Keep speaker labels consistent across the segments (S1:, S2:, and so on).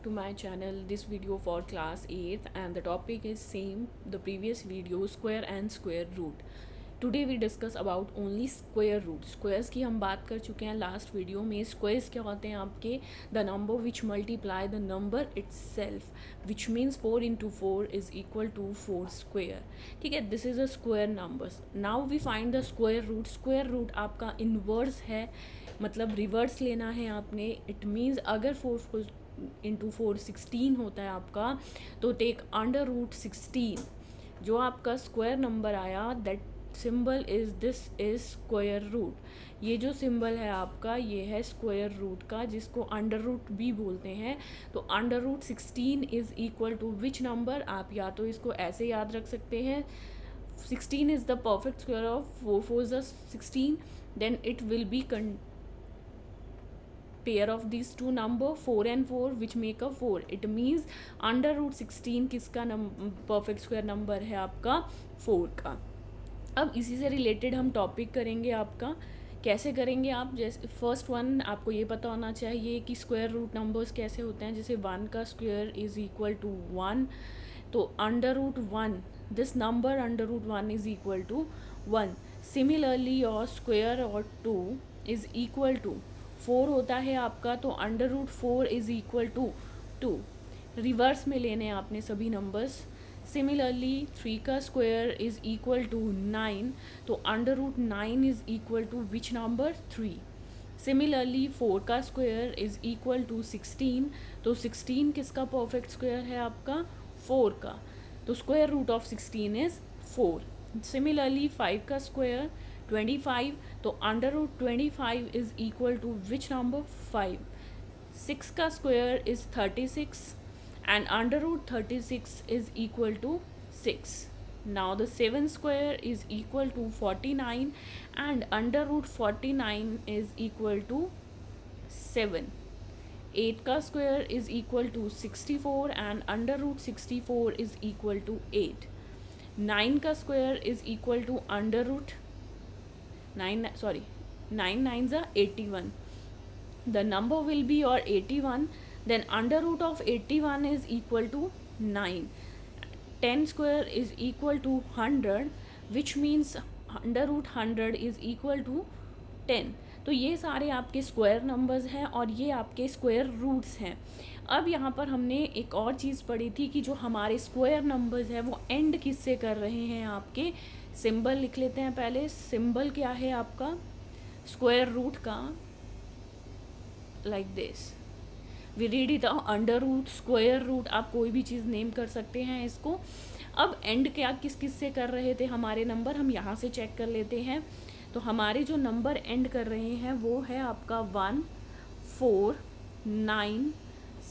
S1: back to my channel. This video for class 8th and the topic is same the previous video, square and square root. Today we discuss about only square root. Squares की हम बात कर चुके हैं last video में. Squares क्या होते हैं आपके? The number which multiply the number itself, which means 4 into 4 is equal to 4 square. ठीक है, this is a square numbers. Now we find the square root. Square root आपका इनवर्स है, मतलब रिवर्स लेना है आपने. इट मीन्स अगर 4 into 4 16 होता है आपका, तो टेक अंडर रूट 16. जो आपका स्क्वायर नंबर आया, that symbol is this is square root. ये जो सिंबल है आपका, ये है स्क्वायर रूट का, जिसको अंडर रूट भी बोलते हैं. तो under root 16 is equal to which number? आप या तो इसको ऐसे याद रख सकते हैं, 16 is the perfect square of 4 4 16. Then it will be pair of these two number 4 and 4 which make a 4. It means under root 16 किसका perfect square number है आपका? 4 का. अब इसी से रिलेटेड हम टॉपिक करेंगे आपका. कैसे करेंगे आप? जैसे फर्स्ट वन आपको ये पता होना चाहिए कि स्क्वायर रूट नंबर्स कैसे होते हैं. जैसे 1 का स्क्वायर इज़ इक्वल टू 1, तो under root 1, this number under root 1 is equal to 1. Similarly और स्क्वायर और 2 इज़ इक्वल टू 4 होता है आपका, तो under root 4 is equal to 2. Reverse में लेने हैं आपने सभी नंबर्स. सिमिलरली 3 का स्क्वायर इज़ इक्वल टू 9, तो under root 9 is equal to which number? 3. Similarly 4 का स्क्वायर इज़ इक्वल टू 16, तो 16 किसका परफेक्ट स्क्वायर है आपका? 4 का. तो square root of 16 is 4. Similarly 5 का स्क्वायर 25, तो under root 25 is equal to which number? 5. 6 का square is 36 and under root 36 is equal to 6. Now the 7 square is equal to 49 and under root 49 is equal to 7. 8 का square is equal to 64 and under root 64 is equal to 8. 9 का square is equal to under root 9 nines are 81. The number will be your 81. Then under root of 81 is equal to 9. 10 square is equal to 100, which means under root 100 is equal to 10. तो ये सारे आपके square numbers हैं और ये आपके square roots हैं. अब यहाँ पर हमने एक और चीज़ पढ़ी थी कि जो हमारे स्क्वायर नंबर्स हैं वो एंड किससे कर रहे हैं आपके. सिंबल लिख लेते हैं पहले. सिंबल क्या है आपका स्क्वायर रूट का? Like this we read it under root, square root, आप कोई भी चीज़ नेम कर सकते हैं इसको. अब एंड क्या किस किस से कर रहे थे हमारे नंबर, हम यहाँ से चेक कर लेते हैं. तो हमारे जो नंबर एंड कर रहे हैं वो है आपका 1 4 9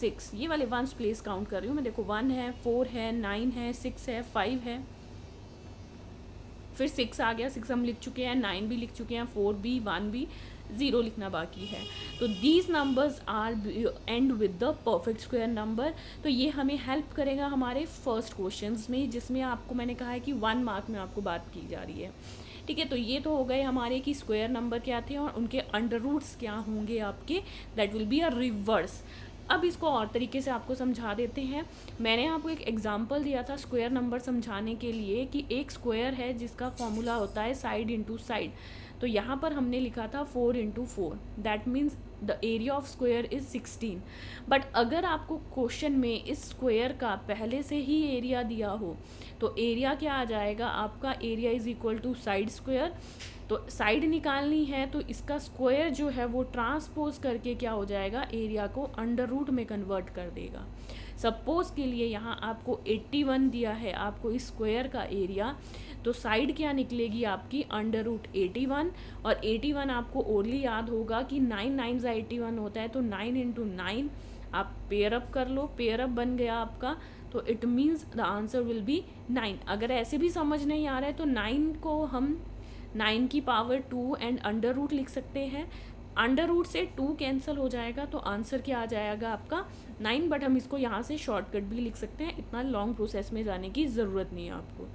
S1: 6. ये वाले वंस प्लेस काउंट कर रही हूँ मैं. देखो 1 है, 4 है, 9 है, 6 है, 5 है, फिर 6 आ गया. 6 हम लिख चुके हैं, 9 भी लिख चुके हैं, 4 भी, 1 भी, 0 लिखना बाकी है. तो these numbers are end with the perfect square number. तो ये हमें हेल्प करेगा हमारे फर्स्ट क्वेश्चंस में, जिसमें आपको मैंने कहा है कि 1 मार्क में आपको बात की जा रही है. ठीक है, तो ये तो हो गए हमारे कि स्क्वायर नंबर क्या थे और उनके अंडर रूट्स क्या होंगे आपके. That will be a reverse. अब इसको और तरीके से आपको समझा देते हैं. मैंने आपको एक एग्जांपल दिया था स्क्वायर नंबर समझाने के लिए कि एक स्क्वायर है जिसका फॉर्मूला होता है साइड इनटू साइड. तो यहाँ पर हमने लिखा था 4 into 4. That means the area of square is 16. But अगर आपको क्वेश्चन में इस स्क्वायर का पहले से ही एरिया दिया हो, तो एरिया क्या आ जाएगा आपका? Area is equal to side square. तो साइड निकालनी है तो इसका स्क्वायर जो है वो ट्रांसपोज करके क्या हो जाएगा? एरिया को अंडर रूट में कन्वर्ट कर देगा. सपोज के लिए यहाँ आपको 81 दिया है आपको इस स्क्वायर का एरिया, तो साइड क्या निकलेगी आपकी? Under root 81. और 81 आपको ओनली याद होगा कि 9 9 81 होता है, तो 9 into 9 आप पेयर अप कर लो. पेयर अप बन गया आपका, तो it means the answer will B 9. अगर ऐसे भी समझ नहीं आ रहा है तो 9 को हम 9 की पावर 2 एंड अंडर रूट लिख सकते हैं. अंडर रूट से 2 कैंसिल हो जाएगा, तो आंसर क्या आ जाएगा आपका? 9. बट हम इसको यहाँ से शॉर्टकट भी लिख सकते हैं. इतना लॉन्ग प्रोसेस में जाने की ज़रूरत नहीं है आपको.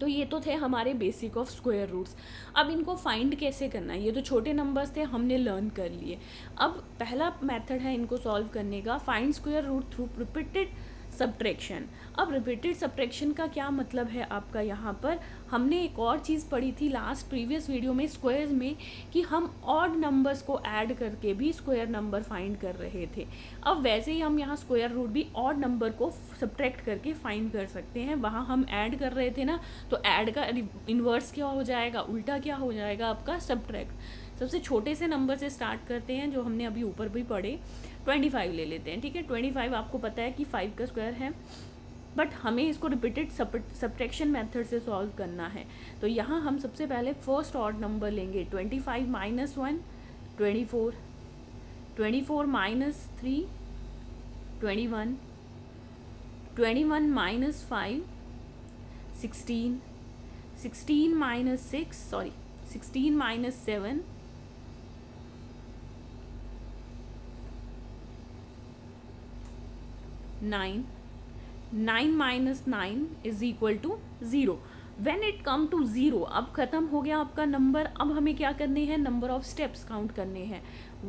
S1: तो ये तो थे हमारे बेसिक ऑफ स्क्वायर रूट्स। अब इनको फाइंड कैसे करना है, ये तो छोटे नंबर्स थे, हमने लर्न कर लिए। अब पहला मेथड है इनको सॉल्व करने का, find square root through repeated subtraction. अब रिपीटेड सब्ट्रैक्शन का क्या मतलब है आपका, यहाँ पर हमने एक और चीज़ पढ़ी थी लास्ट प्रीवियस वीडियो में स्क्वायर्स में, कि हम ऑड नंबर्स को ऐड करके भी स्क्वायर नंबर फाइंड कर रहे थे। अब वैसे ही हम यहाँ स्क्वायर रूट भी ऑड नंबर को सब्ट्रैक्ट करके फाइंड कर सकते हैं। वहाँ हम ऐड कर रहे थे ना, तो ऐड का इन्वर्स क्या हो जाएगा, उल्टा क्या हो जाएगा आपका, सब्ट्रैक्ट। सबसे छोटे से नंबर से स्टार्ट करते हैं, जो हमने अभी ऊपर भी पढ़े, 25 ले लेते हैं, ठीक है। 25 आपको पता है कि 5 का स्क्वायर है, बट हमें इसको रिपीटेड सब्ट्रैक्शन मेथड से सॉल्व करना है। तो यहाँ हम सबसे पहले फर्स्ट ऑड नंबर लेंगे, 25 minus 1 24, 24 minus 3 21, 21 minus 5 16, 16 minus 6 16 minus 7 9, 9 minus 9 is equal to 0। When it come to 0, अब खत्म हो गया आपका नंबर। अब हमें क्या करने हैं, नंबर ऑफ स्टेप्स काउंट करने हैं।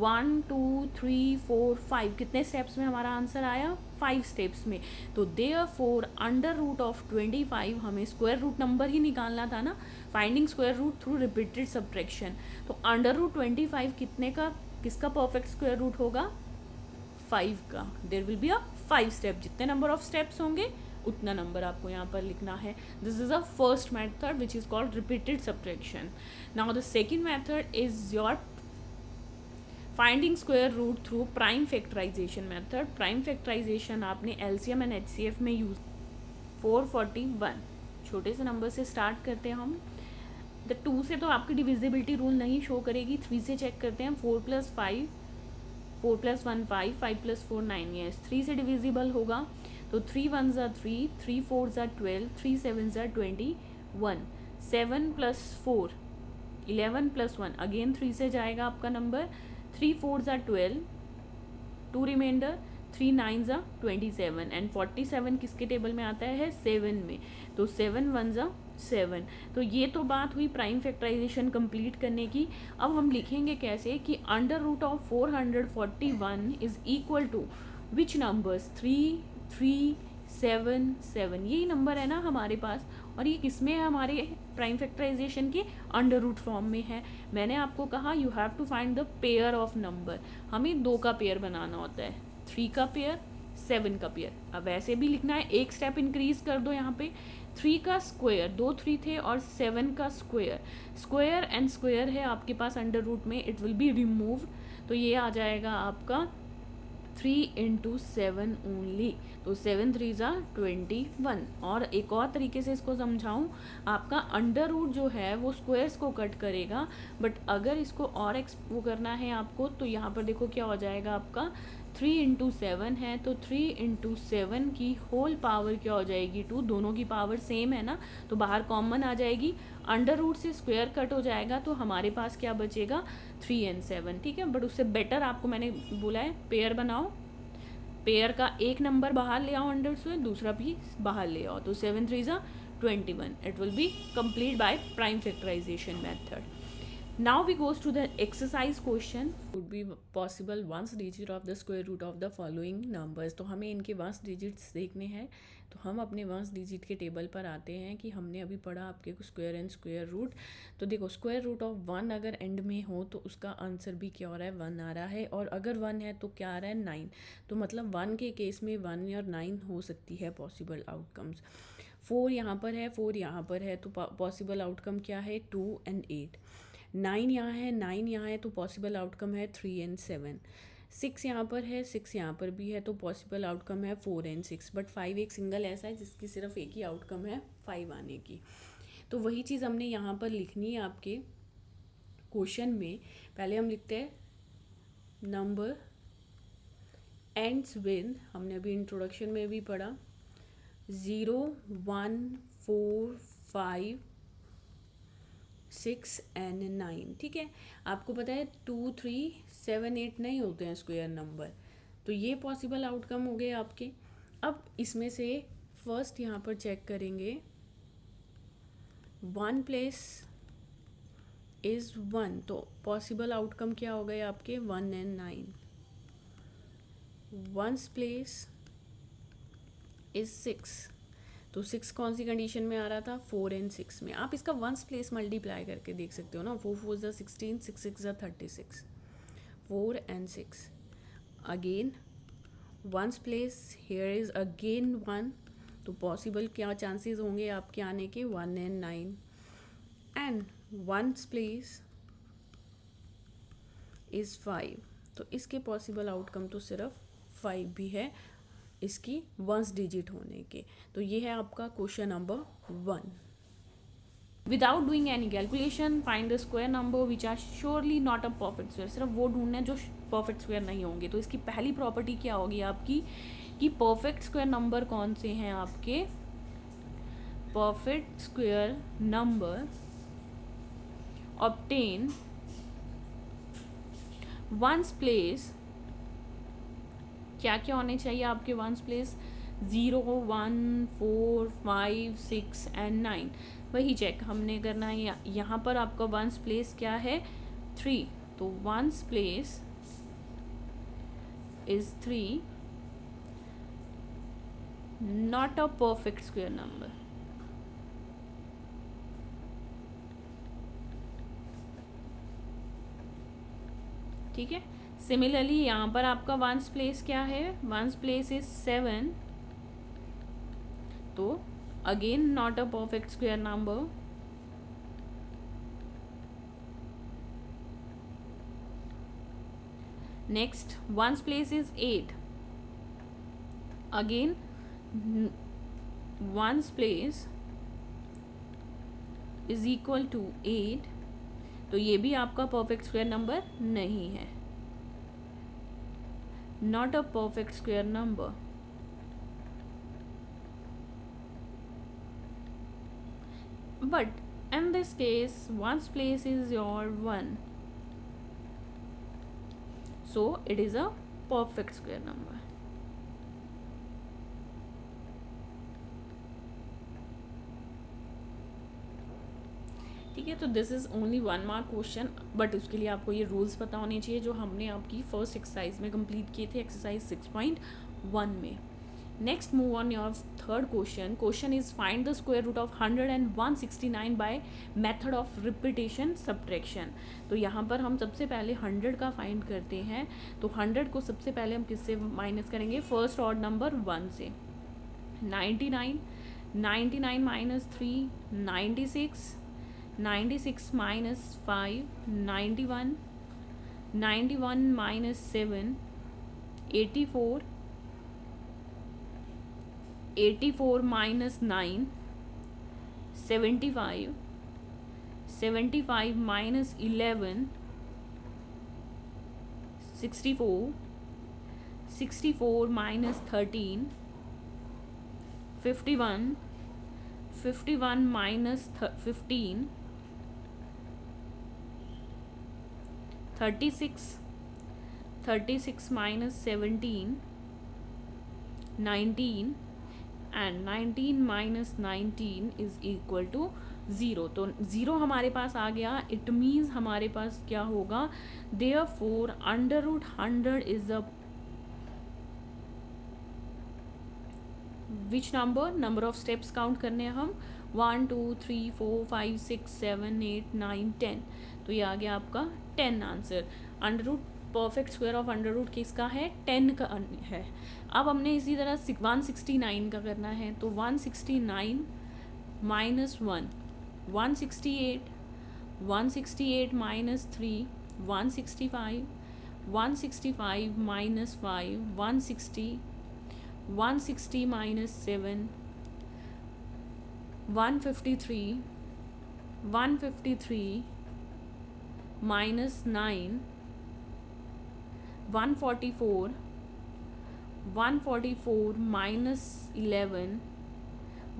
S1: 1 2 3 4 5, कितने स्टेप्स में हमारा आंसर आया, 5 स्टेप्स में। तो देयरफॉर अंडर रूट ऑफ 25, हमें स्क्वायर रूट नंबर ही निकालना था ना, finding square root through repeated subtraction. तो अंडर रूट 25 कितने का, किसका परफेक्ट स्क्वायर रूट होगा, 5 का। There will be a 5 step, जितने नंबर ऑफ स्टेप्स होंगे उतना नंबर आपको यहाँ पर लिखना है। This is a first method which is called repeated subtraction. Now the second method is your finding square root through prime factorisation method. Prime factorisation आपने LCM and HCF में use. 441, छोटे से नंबर से स्टार्ट करते हैं हम। The 2 से तो आपकी डिविजिबिलिटी रूल नहीं शो करेगी, 3 से चेक करते हैं। 4 + 5, 4 + 1 5, 5 + 4 9, ये 3 से डिविजिबल होगा। तो 3 1 ज़ा 3, 3 4 ज़ा 12, 3 7 ज़ा 21, 7 + 4 11 + 1, अगेन 3 से जाएगा आपका नंबर। 3 4 ज़ा 12, 2 रिमाइंडर, 3 9 ज़ा 27, एंड 47 किसके टेबल में आता है, 7 में। तो 7 1 ज़ा 7। तो ये तो बात हुई प्राइम फैक्टराइजेशन कंप्लीट करने की। अब हम लिखेंगे कैसे कि under root of 441 is equal to which numbers, 3 3 7 7, यही नंबर है ना हमारे पास। और ये किसमें है, हमारे प्राइम फैक्टराइजेशन के अंडर रूट फॉर्म में है। मैंने आपको कहा you have to find the pair of number, हमें 2 का पेयर बनाना होता है, 3 का पेयर 7 का पेयर। अब वैसे भी लिखना है, एक स्टेप इंक्रीज कर दो यहाँ पे, 3 का स्क्वायर, 2 3 थे, और 7 का स्क्वायर। स्क्वायर एंड स्क्वायर है आपके पास अंडर रूट में, इट विल बी रिमूव। तो ये आ जाएगा आपका 3 × 7 ओनली। तो 7 3 ज़ा 21। और एक और तरीके से इसको समझाऊं, आपका अंडर रूट जो है वो स्क्वायर्स को कट करेगा, बट अगर इसको और वो करना है आपको, तो यहाँ पर देखो क्या हो जाएगा आपका, 3 × 7 है, तो 3 × 7 की होल पावर क्या हो जाएगी, 2। दोनों की पावर सेम है ना, तो बाहर कॉमन आ जाएगी, अंडर रूट से स्क्वायर कट हो जाएगा, तो हमारे पास क्या बचेगा, 3 और 7, ठीक है। बट उससे बेटर आपको मैंने बोला है पेयर बनाओ, पेयर का एक नंबर बाहर ले आओ अंडर से, दूसरा भी बाहर ले आओ। तो 7 3 ज़ा 21, it will be complete by prime factorisation method. Now we goes to the exercise question. Would be possible ones digit of the square root of the following numbers. तो हमें इनके वंस डिजिट्स देखने हैं। तो हम अपने वंस डिजिट के table पर आते हैं कि हमने अभी पढ़ा आपके स्क्वायर एंड स्क्वायर रूट। तो देखो स्क्वायर रूट ऑफ 1 अगर एंड में हो तो उसका आंसर भी क्या हो रहा है, 1 आ रहा है। और अगर 1 है तो क्या आ रहा है, 9। तो मतलब 1 के केस में 1 और 9 हो सकती है पॉसिबल आउटकम्स। 4 यहाँ पर है, 4 यहाँ पर है, तो पॉसिबल आउटकम क्या है, 2 और 8। 9 यहाँ है, 9 यहाँ है, तो पॉसिबल आउटकम है 3 और 7। 6 यहाँ पर है, 6 यहाँ पर भी है, तो पॉसिबल आउटकम है 4 और 6। बट 5 एक सिंगल ऐसा है जिसकी सिर्फ एक ही आउटकम है 5 आने की। तो वही चीज़ हमने यहाँ पर लिखनी है आपके क्वेश्चन में। पहले हम लिखते हैं नंबर एंड्स विद, हमने अभी इंट्रोडक्शन में भी पढ़ा, 0 1 4 5 6 और 9, ठीक है। आपको पता है 2 3 7 8 नहीं होते हैं स्क्वायर नंबर, तो ये पॉसिबल आउटकम हो गए आपके। अब इसमें से फर्स्ट यहाँ पर चेक करेंगे वन प्लेस इज़ वन, तो पॉसिबल आउटकम क्या हो गए आपके 1 and 9। वंस प्लेस इज़ 6, तो 6 कौन सी कंडीशन में आ रहा था, 4 and 6 में। आप इसका वंस प्लेस मल्टीप्लाई करके देख सकते हो ना, 4 4 ज़ा 16, 6 6 ज़ा 36, 4 and 6। Again ones place here is again 1, तो पॉसिबल क्या चांसेस होंगे आपके आने के, 1 and 9। And ones place is 5, तो इसके पॉसिबल आउटकम तो सिर्फ 5 भी है इसकी वंस डिजिट होने के। तो ये है आपका question number 1। Without doing any calculation find the square number which are surely not a perfect square, सिर्फ वो ढूंढना है जो परफेक्ट स्क्वायर नहीं होंगे। तो इसकी पहली प्रॉपर्टी क्या होगी आपकी कि परफेक्ट स्क्वायर नंबर कौन से हैं आपके, perfect square number obtain ones place, क्या क्या होने चाहिए आपके वंस प्लेस, 0 1 4 5 6 एंड 9। वही चेक हमने करना है, यहाँ पर आपका वंस प्लेस क्या है, 3, तो once place is 3, not a perfect square number. ठीक है, सिमिलरली यहाँ पर आपका वंस प्लेस क्या है, वंस प्लेस इज 7, तो again not a perfect square number. Next ones place is 8, again ones place is equal to 8, तो ये भी आपका परफेक्ट स्क्वायर नंबर नहीं है, not a perfect square number. But in this case ones place is your 1, so it is a perfect square number। ठीक है, तो this is only 1 mark question, but उसके लिए आपको ये रूल्स पता होने चाहिए जो हमने आपकी फर्स्ट एक्सरसाइज में कंप्लीट किए थे, एक्सरसाइज 6.1 में। Next move on your third question. Question is find the square root of 100 and 169 by method of repetition subtraction. तो यहाँ पर हम सबसे पहले 100 का फाइंड करते हैं, तो 100 को सबसे पहले हम किससे माइनस करेंगे, फर्स्ट ऑड नंबर 1 से। 99, 99 minus 3 96, 96 minus 5 91, 91 minus 7 84, 84 minus 9 75, 75 minus 11 64, 64 minus 13 51, 51 minus 15 36, 36 minus 17 19, and 19 minus 19 is equal to 0। तो 0 हमारे पास आ गया, इट मीन्स हमारे पास क्या होगा, therefore under root 100 is the which number, number of steps count करने हैं हम, 1 2 3 4 5 6 7 8 9 10, तो ये आ गया आपका 10 answer. Under root perfect square of under root किसका है, 10 का है। अब हमने इसी तरह 169 का करना है, तो 169 minus 1 168, 168 minus 3 165, 165 minus 5 160, 160 minus 7 153, 153 minus 9 144, 144 minus 11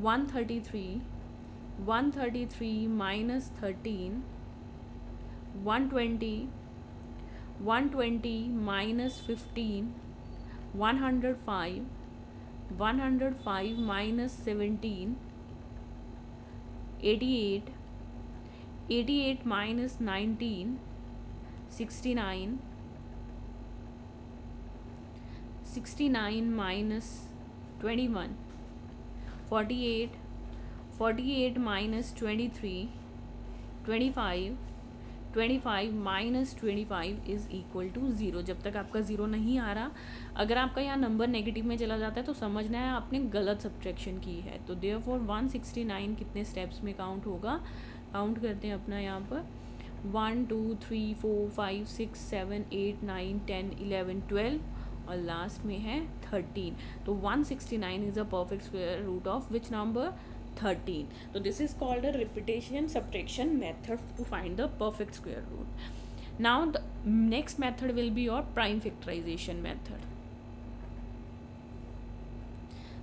S1: 133, 133 minus 13 120, 120 minus 15 105, 105 minus 17 88, 88 minus 19, 69, 69 minus 21, 48, 48 minus 23, 25, 25 minus 25 is equal to zero. जब तक आपका ज़ीरो नहीं आ रहा, अगर आपका यहाँ नंबर नेगेटिव में चला जाता है तो समझना है आपने गलत सब्ट्रैक्शन की है। तो देयरफॉर 169 कितने स्टेप्स में काउंट होगा, काउंट करते हैं अपना यहाँ पर 1 2 3 4 5 6 7 8 9 10 11 12 और लास्ट में है 13। तो 169 is a perfect square root of which number 13. So this is called a repetition subtraction method to find the perfect square root. Now the next method will be your prime factorization method.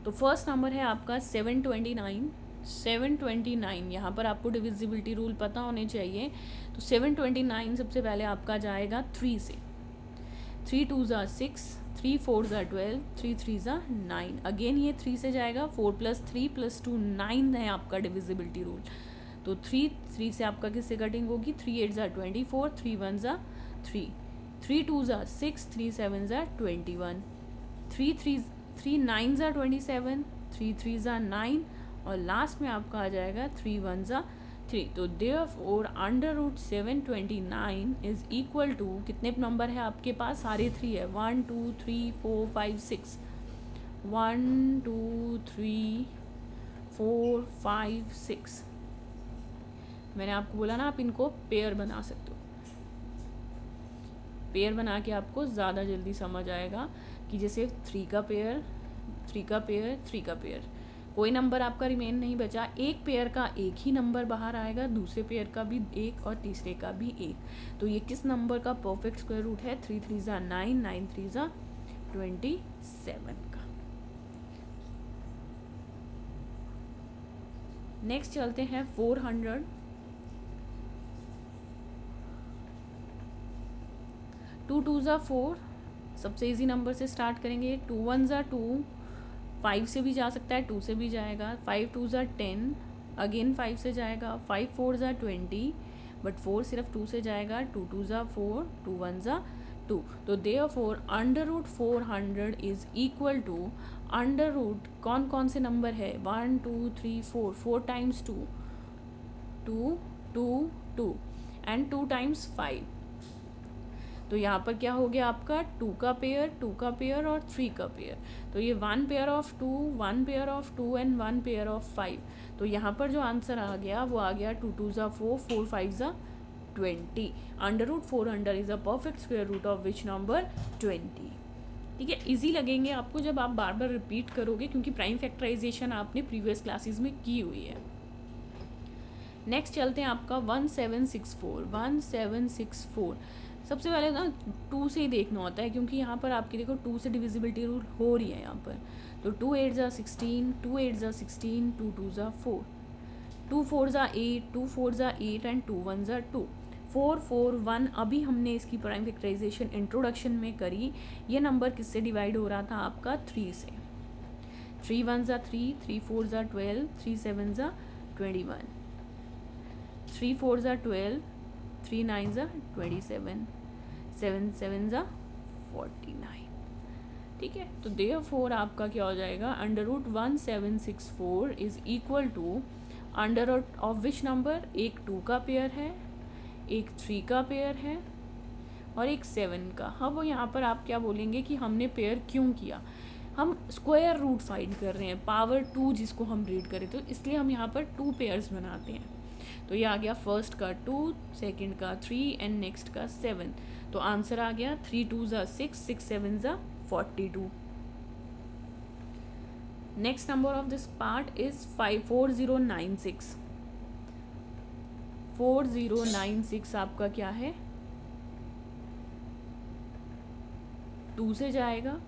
S1: तो first number है आपका 729. 729 यहाँ पर आपको divisibility rule पता होने चाहिए। तो 729 सबसे पहले आपका जाएगा 3 से। 3 2s are 6, 3 4s are 12, 3 3s are 9। Again ये 3 से जाएगा, 4 + 3 + 2 9 है आपका डिविजिबिलिटी रूल। तो 3 से आपका किससे कटिंग होगी, 3 8s are 24, 3 1s are 3, 3 2s are 6, 3 7s are 21, 3 9s are 27, 3 3s are 9 और लास्ट में आपका आ जाएगा 3 1s are 3। तो therefore under root 729 is equal to कितने नंबर है आपके पास, सारे 3 है, 1 2 3 4 5 6, 1 2 3 4 5 6। मैंने आपको बोला ना आप इनको पेयर बना सकते हो, पेयर बना के आपको ज़्यादा जल्दी समझ आएगा कि जैसे 3 का पेयर, 3 का पेयर, 3 का पेयर, कोई नंबर आपका रिमेन नहीं बचा, एक पेयर का एक ही नंबर बाहर आएगा, दूसरे पेयर का भी एक और तीसरे का भी एक। तो ये किस नंबर का परफेक्ट स्क्वायर रूट है, 3 3s are 9, 9 3s are 27 का। नेक्स्ट चलते हैं 400। 2 2s are 4, सबसे इजी नंबर से स्टार्ट करेंगे। 2 1s are 2, 5 से भी जा सकता है, 2 से भी जाएगा। 5 2s are 10, अगेन 5 से जाएगा। 5 4s are 20, बट 4 सिर्फ 2 से जाएगा। 2 2s are 4, 2 1s are 2। तो therefore under root 400 is equal to under root कौन कौन से नंबर है, 1 2 3 4, 4 times 2 2 2 2 एंड 2 times 5। तो यहाँ पर क्या हो गया आपका 2 का पेयर, 2 का पेयर और 3 का पेयर। तो ये 1 pair of 2, 1 pair of 2 and 1 pair of 5। तो यहाँ पर जो आंसर आ गया वो आ गया 2 2s are 4, 4 5s are 20। Under root 400 is a perfect square root of which number 20। ठीक है, इजी लगेंगे आपको जब आप बार बार रिपीट करोगे, क्योंकि प्राइम फैक्टराइजेशन आपने प्रीवियस क्लासेस में की हुई है। नेक्स्ट चलते हैं आपका 1764। 1764 सबसे पहले ना 2 से ही देखना होता है, क्योंकि यहाँ पर आपकी देखो 2 से डिविजिबिलिटी रूल हो रही है यहाँ पर। तो 2 8s are 16, 2 8s are 16, 2 2s are 4, 2 4s are 8, 2 4s are 8 and 2 1s are 2। 4 4 1 अभी हमने इसकी प्राइम फैक्टराइजेशन इंट्रोडक्शन में करी। ये नंबर किससे डिवाइड हो रहा था आपका 3 से। 3 1s are 3, 3 4s are 12, 3 7s are 21, 3 4s are 12, 3 9s are 27, 7 7s are 49। ठीक है, तो देयरफॉर आपका क्या हो जाएगा, under root 1764 is equal to under root of which number, एक 2 का पेयर है, एक 3 का पेयर है और एक 7 का। अब यहाँ पर आप क्या बोलेंगे कि हमने पेयर क्यों किया, हम स्क्वायर रूट फाइंड कर रहे हैं, पावर 2 जिसको हम रीड करें, तो इसलिए हम यहाँ पर 2 पेयर्स बनाते हैं। तो ये आ गया फर्स्ट का 2, सेकंड का 3 एंड नेक्स्ट का 7। तो आंसर आ गया 3 2s are 6, 6 7s are 42। Next number of this part is 4096। 4096 आपका क्या है, 2 से जाएगा।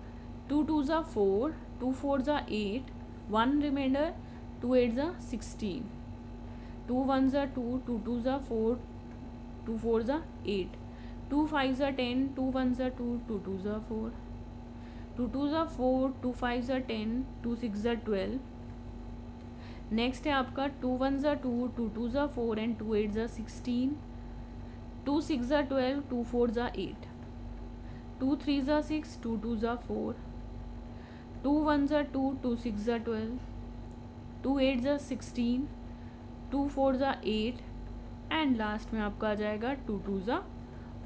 S1: 2 2s are 4, 2 4s are 8, 1 reminder, 2 8s are 16, 2 1s are 2, 2 2s are 4, 2 4s are 8, 2 5s are 10, 2 1s are 2, 2 2s are 4, 2 2s are 4, 2 5s are 10, 2 6s are 12, next है आपका 2 1 ज़ा 2, 2 2 ज़ा 4 and 2 8 ज़ा 16, 2 6 ज़ा 12, 2 4 ज़ा 8, 2 3 ज़ा 6, 2 2 ज़ा 4, 2 1 ज़ा 2, 2 6 ज़ा 12, 2 8 ज़ा 16, 2 4 ज़ा 8 एंड लास्ट में आपका आ जाएगा 2 2 ज़ा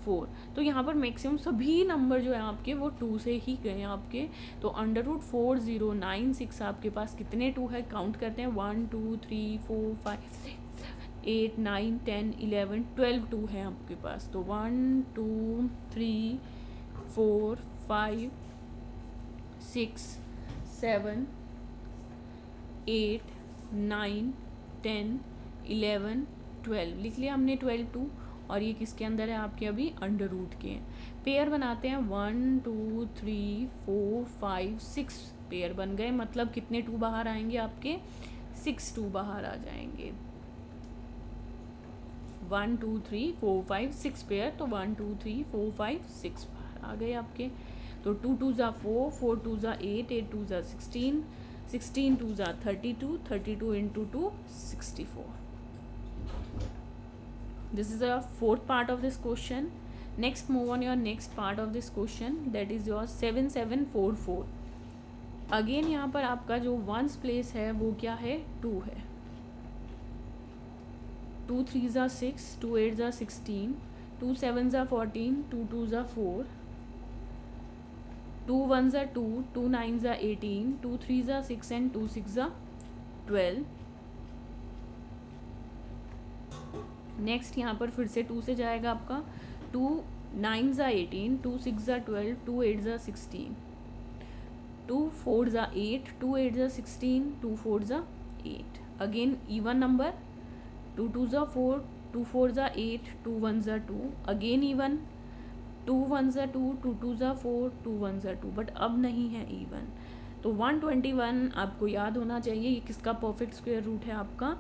S1: 4। तो यहाँ पर मैक्सिमम सभी नंबर जो है आपके वो 2 से ही गए हैं आपके। तो √4096 आपके पास कितने 2 है, काउंट करते हैं। 1 2 3 4 5 6 8 9 10 11 12 2 है आपके पास। तो 1 2 3 4 5 6 7 8 9 10 11 12 लिख लिया हमने 12 2। और ये किसके अंदर है आपके, अभी अंडर रूट के हैं। पेयर बनाते हैं 1 2 3 4 5 6 पेयर बन गए, मतलब कितने 2 बाहर आएंगे आपके, 6 2 बाहर आ जाएंगे। 1 2 3 4 5 6 पेयर, तो 1 2 3 4 5 6 बाहर आ गए आपके। तो 2 2 ज़ा 4, 4 2 ज़ा 8, 8 2 ज़ा 16, 16 2 ज़ा 32, 32 into 2 64. This is the fourth part of this question. Next, move on your next part of this question, that is your 7744. Again यहाँ पर आपका जो वंस प्लेस है वो क्या है, 2 है। 2 3 ज़ा 6, 2 8 ज़ा 16, 2 7 ज़ा 14, 2 2 ज़ा 4, 2 1 ज़ा 2, 2 9 ज़ा 18, 2 3 ज़ा 6 एंड 2 6 ज़ा 12। नेक्स्ट यहाँ पर फिर से 2 से जाएगा आपका। 2 9 ज़ा 18, 2 6 ज़ा 12, 2 8 ज़ा 16, 2 4 ज़ा 8, 2 8 ज़ा 16, 2 4 ज़ा 8। अगेन इवन नंबर, 2 2 ज़ा 4, 2 4 ज़ा 8, 2 1 ज़ा 2। अगेन इवन, 2 1 ज़ा 2, 2 2 ज़ा 4, 2 1 ज़ा 2, बट अब नहीं है इवन। तो 121 आपको याद होना चाहिए, ये किसका परफेक्ट स्क्वायर रूट है आपका,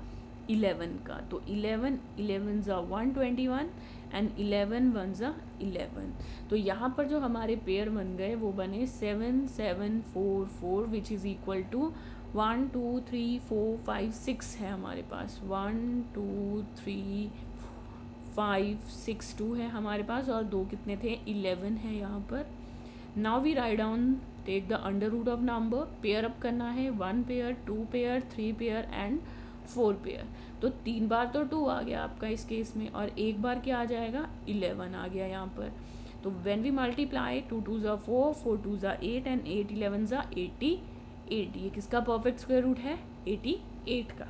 S1: 11 का। तो 11 11 ज़ा 121 एंड 11 1 ज़ा 11। तो यहाँ पर जो हमारे पेयर बन गए वो बने 7 7 4 4 विच इज़ इक्वल टू 1 2 3 4 5 6 है हमारे पास। 1 2 3 5 6 2 है हमारे पास, और 2 कितने थे, 11 है यहाँ पर। Now we write down, take the under root of number, pair up करना है। 1 pair, 2 pair, 3 pair and 4 pair. तो 3 बार तो 2 आ गया आपका इस केस में, और एक बार क्या आ जाएगा, 11 आ गया यहाँ पर। तो व्हेन वी मल्टीप्लाई, 2 2 ज़ा 4, 4 2 ज़ा 8 एंड 8 11 ज़ा 88। ये किसका परफेक्ट स्क्वायर रूट है, 88 का।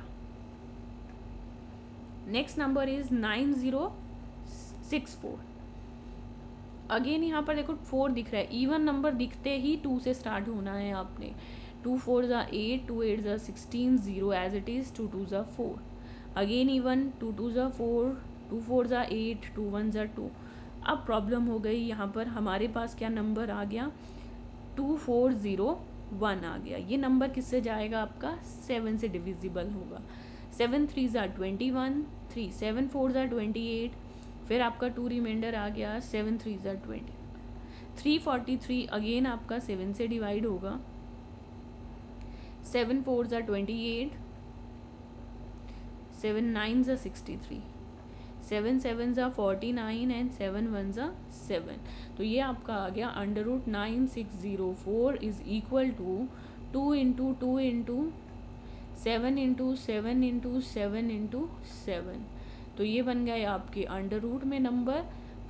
S1: Next number is 9064। अगेन यहाँ पर देखो 4 दिख रहा है, इवन नंबर दिखते ही 2 से स्टार्ट होना है आपने। 2 4 ज़ा 8, 2 8 ज़ा 16, 0 एज इट इज़, 2 2 ज़ा 4। अगेन इवन, 2 2 ज़ा 4, 2 4 ज़ा 8, 2 1 ज़ा 2। अब प्रॉब्लम हो गई यहाँ पर, हमारे पास क्या नंबर आ गया, 2401 आ गया। ये नंबर किससे जाएगा आपका, 7 से डिविजिबल होगा। 7 3 ज़ा 21, 3 7 4 ज़ा 28, फिर आपका 2 रिमाइंडर आ गया, 7 3 ज़ा 20, 343 अगेन आपका 7 से डिवाइड होगा। 7 4 ज़ा 28, 7 9 ज़ा 63, 7 7 ज़ा 49 एंड 7 1 ज़ा 7। तो ये आपका आ गया under root 9604 is equal to 2 into 2 into 7 into 7 into 7 into 7। तो ये बन गया आपके अंडर रूट में नंबर,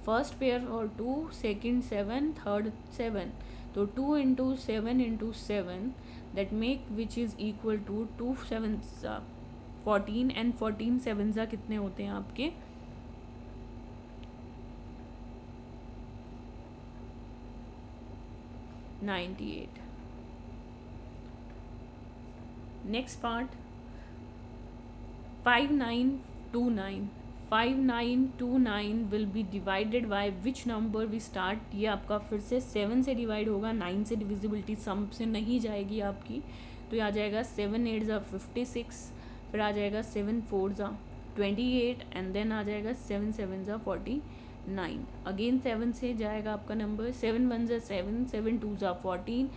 S1: फर्स्ट पेयर और 2, सेकेंड 7, थर्ड 7। तो 2 into 7 into 7 that make which is equal to 2 7 ज़ा 14 एंड 14 7 ज़ा कितने होते हैं आपके, 98। Next part 5929। 5929 will be divided by which number we start. ये आपका फिर से 7 से डिवाइड होगा, 9 से डिविजिबिलिटी सम से नहीं जाएगी आपकी। तो ये आ जाएगा 7 8 ज़ा 56, फिर आ जाएगा 7 4 ज़ा 28 एंड देन आ जाएगा 7 7 ज़ा 49। अगेन 7 से जाएगा आपका नंबर, 7 1 ज़ा 7, 7 2 ज़ा 14,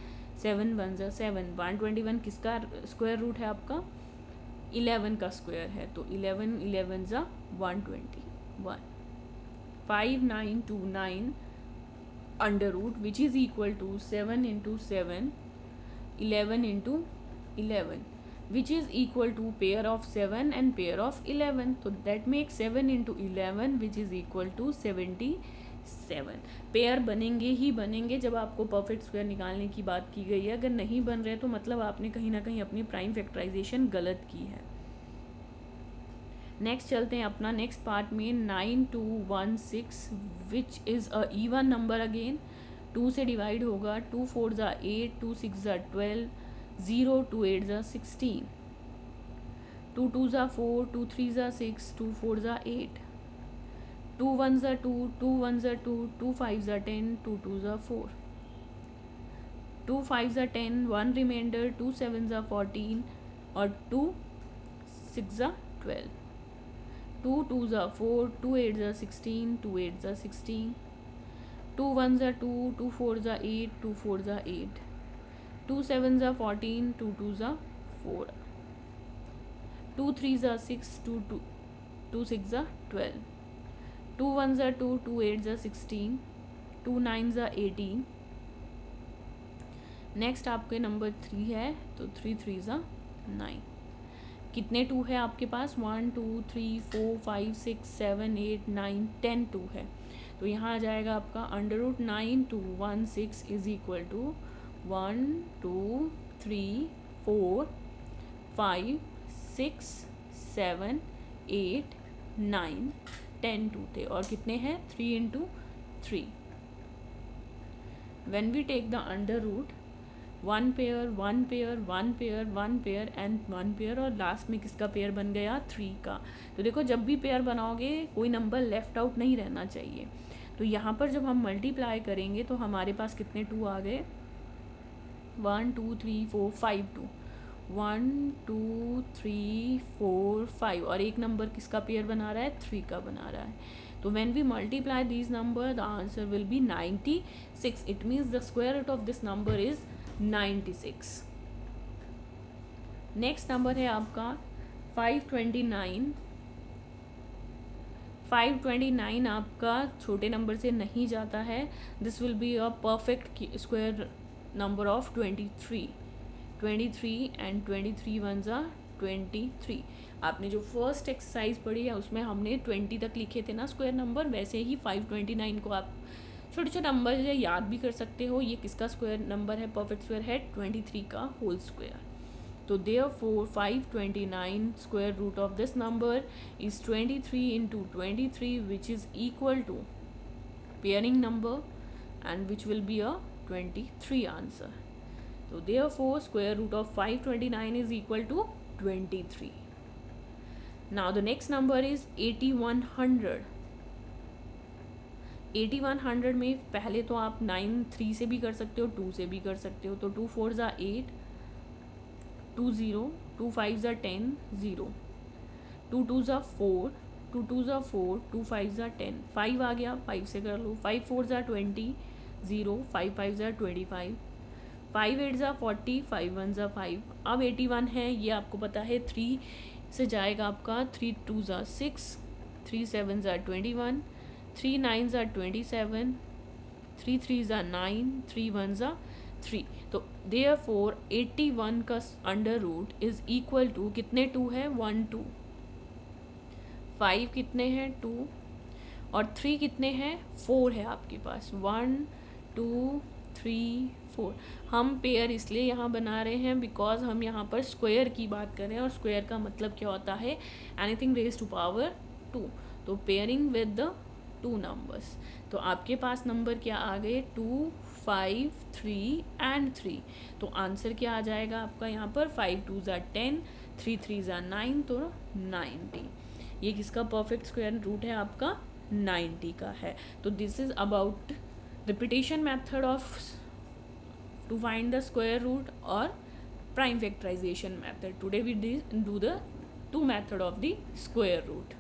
S1: 7 1 ज़ा 7। 121 किसका स्क्वायर रूट है आपका, 11 का स्क्वायर है, तो 11 11 ज़ा 121, 5929 under root which is equal to 7 into 7, 11 into 11 which is equal to pair of 7 and pair of 11. So that makes 7 into 11 which is equal to 77. Pair बनेंगे ही बनेंगे जब आपको परफेक्ट स्क्वायर निकालने की बात की गई है. अगर नहीं बन रहे तो मतलब आपने कहीं ना कहीं अपनी प्राइम फैक्टराइजेशन गलत की है. नेक्स्ट चलते हैं अपना नेक्स्ट पार्ट में. 9216 which is a even number again. 2 से डिवाइड होगा. 2 4 ज़ा 8, 2 6 ज़ा 12, 0 2 8 ज़ा 16, 2 2 ज़ा 4, 2 3 ज़ा 6, 2 4 ज़ा 8, 2 1 ज़ा 2, 2 1 ज़ा 2, 2 5 ज़ा 10, 2 2 ज़ा 4, 2 5 ज़ा 10, 1 रिमाइंडर, 2 7 ज़ा 14 और 2 6 ज़ा 12, 2 2 ज़ा 4, 2 8 ज़ा 16, 2 8 ज़ा 16, 2 1 ज़ा 2, 2 4 ज़ा 8, 2 4 ज़ा 8, 2 7 ज़ा 14, 2 2 ज़ा 4, 2 3 ज़ा 6, 2 6 ज़ा 12, 2 1 ज़ा 2, 2 8 ज़ा 16, 2 9 ज़ा 18. नेक्स्ट आपके नंबर 3 है, तो 3 3 ज़ा 9. कितने 2 है आपके पास? 1 2 3 4 5 6 7 8 9 10 2 है. तो यहाँ आ जाएगा आपका under root 9216 is equal to 1 2 3 4 5 6 7 8 9 10 2 थे. और कितने हैं? 3 into 3. When we take the under root 1 pair 1 pair 1 pair 1 pair and 1 pair, और लास्ट में किसका पेयर बन गया? 3 का. तो देखो जब भी पेयर बनाओगे कोई नंबर लेफ्ट आउट नहीं रहना चाहिए. तो यहाँ पर जब हम मल्टीप्लाई करेंगे तो हमारे पास कितने 2 आ गए? 1 2 3 4 5 2, 1 2 3 4 5, और एक नंबर किसका पेयर बना रहा है? 3 का बना रहा है. तो when we multiply this number the answer will be 96. It means the square root of this number is 96. Next number है आपका 529. 529 आपका छोटे नंबर से नहीं जाता है. This will be a perfect square number of 23. 23 and 23 one ज़ा 23. आपने जो फर्स्ट एक्सरसाइज पढ़ी है उसमें हमने 20 तक लिखे थे ना स्क्वायर नंबर, वैसे ही 529 को आप छोटे छोटे नंबर याद भी कर सकते हो. ये किसका स्क्वायर नंबर है? परफेक्ट स्क्वायर है 23 का होल स्क्वायर. तो therefore 529 square root of this number is 23 into 23, which is equal to pairing number and which will be a 23 answer. So therefore square root of 529 is equal to 23. Now the next number is 8100. 8100 में पहले तो आप 9 3 से भी कर सकते हो, 2 से भी कर सकते हो. तो 2 4 ज़ा 8, 2 0, 2 5 ज़ा 10 0, 2 2 ज़ा 4, 2 2 ज़ा 4, 2 5 ज़ा 10, 5 आ गया, 5 से कर लो. 5 4 ज़ा 20 0, 5 5 ज़ा 25, 5 8 ज़ा 40, 5 1 ज़ा 5. अब 81 है, ये आपको पता है 3 से जाएगा आपका. 3 2 ज़ा 6, 3 7 ज़ा 21, 3 9 ज़ा 27, 3 3 ज़ा 9, 3 1 ज़ा 3. तो therefore 81 का under root is equal to कितने 2 है? 1 2. 5 कितने हैं? 2. और 3 कितने हैं? 4 है आपके पास. 1 2 3 4. हम पेयर इसलिए यहाँ बना रहे हैं बिकॉज हम यहाँ पर स्क्वायर की बात कर रहे हैं, और स्क्वायर का मतलब क्या होता है? Anything raise to power 2. तो पेयरिंग विद द 2 नंबर्स. तो आपके पास नंबर क्या आ गए? 2 5 3 एंड 3. तो आंसर क्या आ जाएगा आपका यहाँ पर? 5 2 ज़ा 10, 3 3 ज़ा 9, तो 90. ये किसका परफेक्ट स्क्वायर रूट है? आपका 90 का है. तो this is about repetition method of to find the square root और prime factorisation method. Today we do the 2 method of the square root.